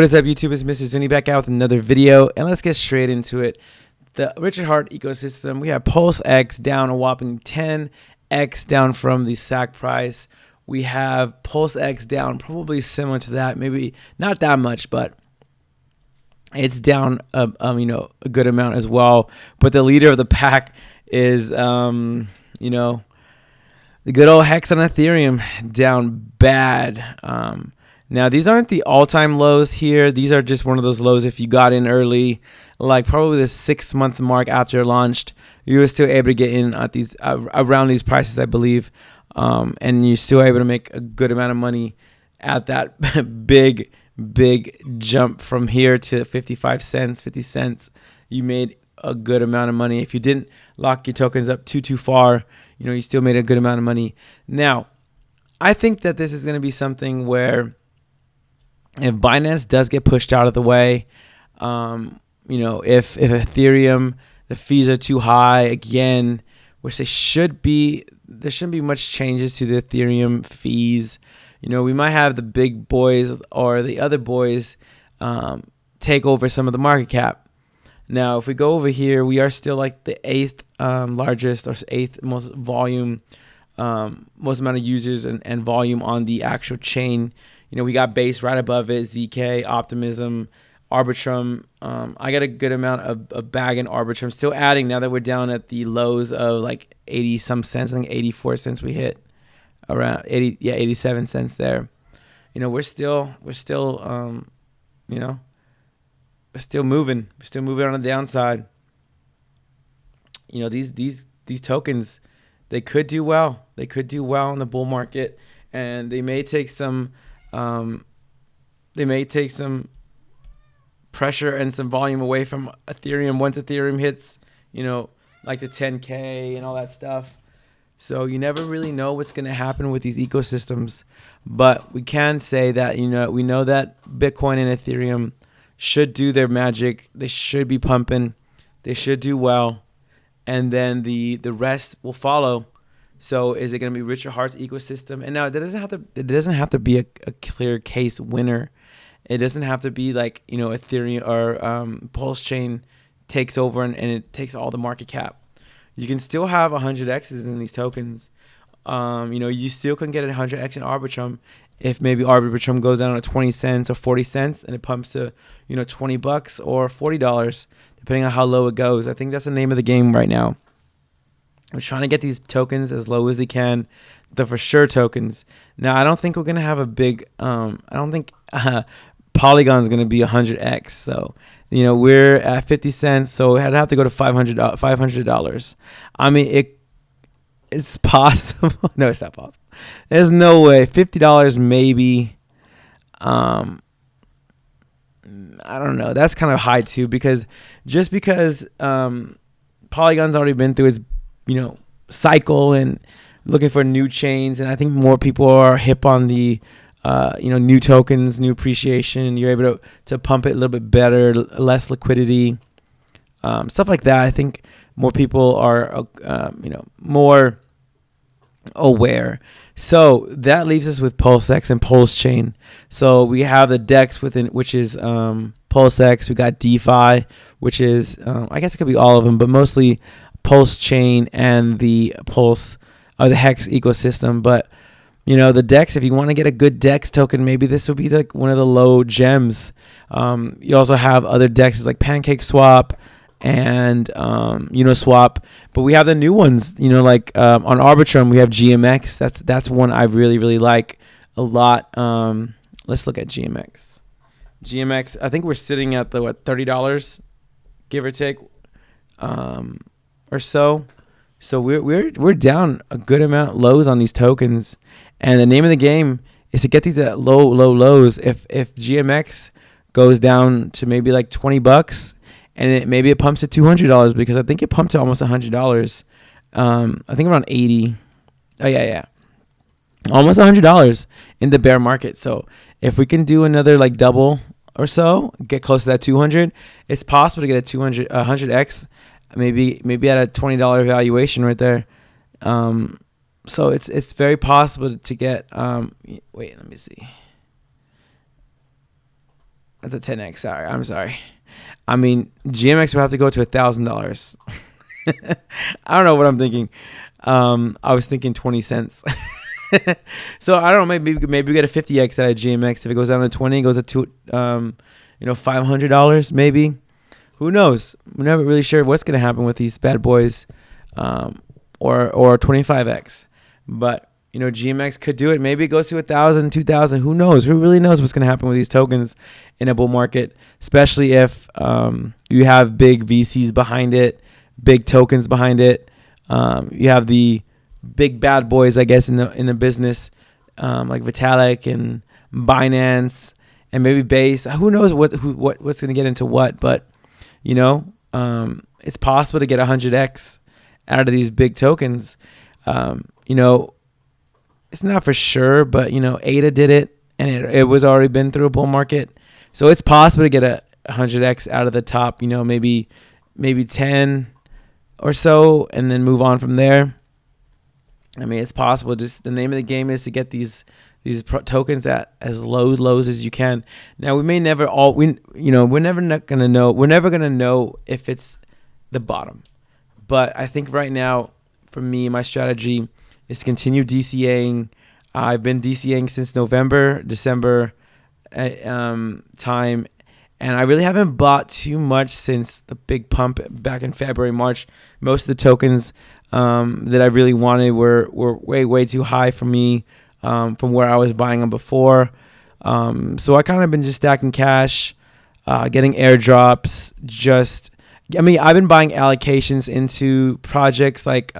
What is up, YouTube? It's Mr. Zuni back out with another video, and let's get straight into it. The Richard Hart ecosystem, we have Pulsechain down a whopping 10x down from the SAC price. We have Pulsechain down probably similar to that, maybe not that much, but it's down a good amount as well. But the leader of the pack is the good old Hex on Ethereum, down bad. Now, these aren't the all-time lows here. These are just one of those lows if you got in early, like probably the 6-month mark after it launched. You were still able to get in at these around these prices, I believe, and you're still able to make a good amount of money at that big jump from here to 55 cents, 50 cents. You made a good amount of money. If you didn't lock your tokens up too far, you still made a good amount of money. Now, I think that this is going to be something where if Binance does get pushed out of the way, if Ethereum, the fees are too high again, which there shouldn't be much changes to the Ethereum fees. We might have the big boys or the other boys take over some of the market cap. Now, if we go over here, we are still like the 8th largest or 8th most volume, most amount of users and volume on the actual chain. We got Base right above it, ZK, Optimism, Arbitrum. I got a good amount of bag in Arbitrum. Still adding now that we're down at the lows of like 80 some cents. I think 84 cents we hit around 87 cents there. We're still moving. We're still moving on the downside. These tokens, they could do well. They could do well in the bull market, and they may take some pressure and some volume away from Ethereum once Ethereum hits, like the 10K and all that stuff. So you never really know what's going to happen with these ecosystems, but we can say that we know that Bitcoin and Ethereum should do their magic. They should be pumping. They should do well, and then the rest will follow. So is it going to be Richard Hart's ecosystem? And now it doesn't have to be a clear case winner. It doesn't have to be like Ethereum or Pulsechain takes over and it takes all the market cap. You can still have 100x's in these tokens. You still can get 100x in Arbitrum if maybe Arbitrum goes down to 20 cents or 40 cents and it pumps to $20 or $40 depending on how low it goes. I think that's the name of the game right now. We're trying to get these tokens as low as they can, the for sure tokens. Now, I don't think we're going to have a big, I don't think Polygon's going to be 100x. So, we're at 50 cents. So I'd have to go to $500. I mean, it's possible. No, it's not possible. There's no way. $50 maybe. I don't know. That's kind of high too, because Polygon's already been through its cycle and looking for new chains, and I think more people are hip on the new tokens, new appreciation. You're able to pump it a little bit better, less liquidity, stuff like that. I think more people are more aware. So that leaves us with Pulsechain and Pulsechain. So we have the DEX within, which is Pulsechain. We got DeFi, which is I guess it could be all of them, but mostly Pulsechain and the Pulse or the Hex ecosystem. But the DEX, if you want to get a good DEX token, maybe this will be like one of the low gems. You also have other DEXs like PancakeSwap and Uniswap, but we have the new ones. Like on Arbitrum we have GMX. That's one I really like a lot. Let's look at GMX. I think we're sitting at the $30, give or take, or so. So we're down a good amount lows on these tokens, and the name of the game is to get these at low lows. If GMX goes down to maybe like $20, and maybe it pumps to $200, because I think it pumped to almost $100. I think around 80. Oh yeah, almost $100 in the bear market. So if we can do another like double or so, get close to that 200, it's possible to get a 100x. Maybe at a $20 valuation right there. So it's very possible to get. Wait, let me see. That's a 10x. Sorry, I'm sorry. I mean, GMX would have to go to $1,000. I don't know what I'm thinking. I was thinking 20 cents. So I don't know. Maybe we get a 50x out of GMX. If it goes down to 20, it goes up to $500. Maybe. Who knows? We're never really sure what's gonna happen with these bad boys, or 25x. But GMX could do it. Maybe it goes to 1,000, 2,000. Who knows? Who really knows what's going to happen with these tokens in a bull market, especially if you have big VCs behind it, big tokens behind it. You have the big bad boys, I guess, in the business, like Vitalik and Binance and maybe Base. Who knows what's going to get into what? But it's possible to get 100x out of these big tokens. It's not for sure, but ADA did it, and it was already been through a bull market, so it's possible to get a 100x out of the top. Maybe 10 or so, and then move on from there. I mean, it's possible. Just the name of the game is to get these tokens at as lows as you can. Now we're never gonna know. We're never gonna know if it's the bottom, but I think right now, for me, my strategy is to continue DCAing. I've been DCAing since December time, and I really haven't bought too much since the big pump back in February, March. Most of the tokens that I really wanted were way too high for me from where I was buying them before. So I kind of been just stacking cash, getting airdrops. I've been buying allocations into projects like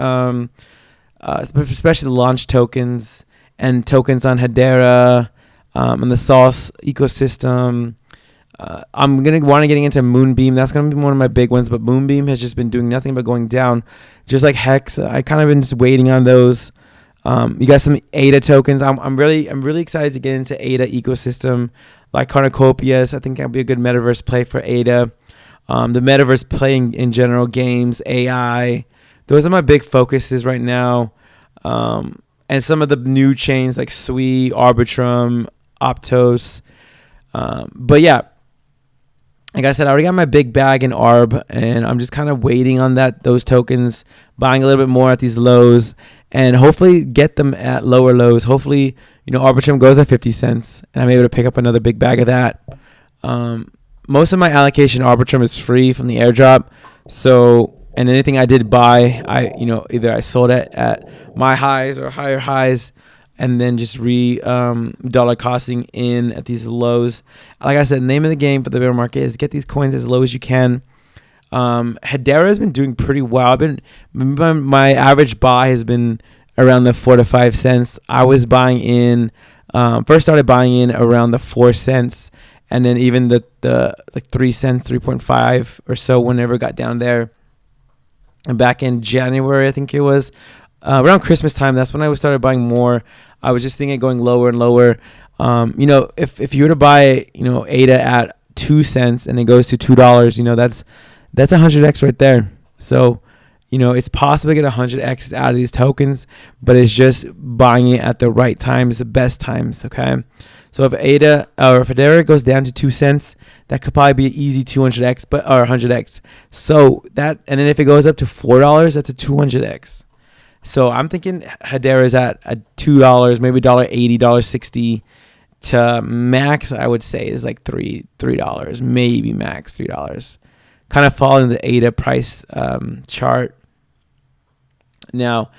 especially the launch tokens and tokens on Hedera and the Sauce ecosystem. I'm going to want to getting into Moonbeam. That's going to be one of my big ones, but Moonbeam has just been doing nothing but going down, just like Hex. I kind of been just waiting on those. You got some ADA tokens. I'm really excited to get into ADA ecosystem, like Cornucopias. I think that'll be a good metaverse play for ADA. The metaverse playing in general, games, AI. Those are my big focuses right now. And some of the new chains like Sui, Arbitrum, Optos. But yeah, like I said, I already got my big bag in ARB, and I'm just kind of waiting on those tokens, buying a little bit more at these lows, and hopefully get them at lower lows. Hopefully, Arbitrum goes at 50 cents, and I'm able to pick up another big bag of that. Most of my allocation Arbitrum is free from the airdrop, so. And anything I did buy, either I sold it at my highs or higher highs, and then just dollar costing in at these lows. Like I said, the name of the game for the bear market is get these coins as low as you can. Hedera has been doing pretty well. My average buy has been around the 4 to 5 cents. I was buying in, first started buying in around the 4 cents, and then even the like 3 cents, 3.5 or so whenever it got down there. And back in January, I think it was around Christmas time. That's when I started buying more. I was just thinking of going lower and lower. If you were to buy, ADA at 2 cents and it goes to $2, that's 100x right there. So, it's possible to get 100x out of these tokens, but it's just buying it at the right times, the best times. Okay. So if ADA or if Hedera goes down to 2 cents, that could probably be an easy 200x, or 100x. So and then if it goes up to $4, that's a 200x. So I'm thinking Hedera is at $2, maybe $1.80, $1.60 to max. I would say is like $3, maybe max $3. Kind of following the ADA price chart. Now,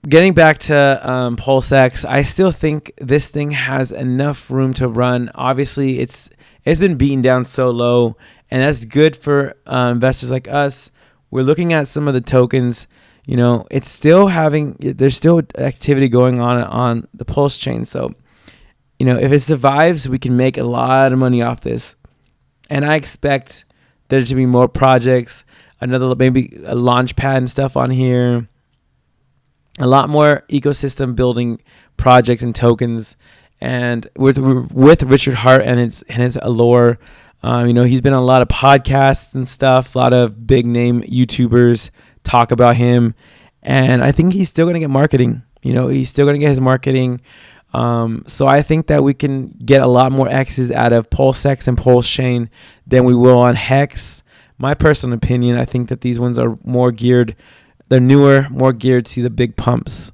getting back to Pulsex, I still think this thing has enough room to run. Obviously, it's been beaten down so low, and that's good for investors like us. We're looking at some of the tokens. It's still there's still activity going on the Pulsechain. So, if it survives, we can make a lot of money off this. And I expect there to be more projects, maybe a launch pad and stuff on here. A lot more ecosystem building projects and tokens, and with Richard Hart and his allure, he's been on a lot of podcasts and stuff. A lot of big name YouTubers talk about him, and I think he's still gonna get marketing. He's still gonna get his marketing. So I think that we can get a lot more X's out of Pulsex and Pulsechain than we will on Hex. My personal opinion, I think that these ones are more geared, they're newer, more geared to the big pumps.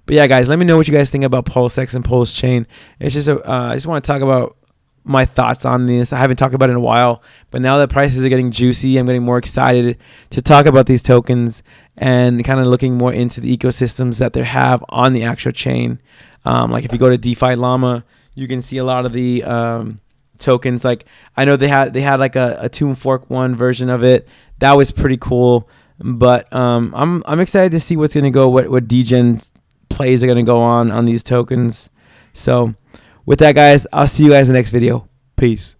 But yeah, guys, let me know what you guys think about Pulsex and Pulsechain. It's just I just want to talk about my thoughts on this. I haven't talked about it in a while, but now that prices are getting juicy, I'm getting more excited to talk about these tokens and kind of looking more into the ecosystems that they have on the actual chain. Like if you go to DeFi Llama, you can see a lot of the tokens. Like I know they had like a Tomb Fork 1 version of it. That was pretty cool. But I'm excited to see what's gonna go, what degen plays are gonna go on these tokens. So with that, guys, I'll see you guys in the next video. Peace.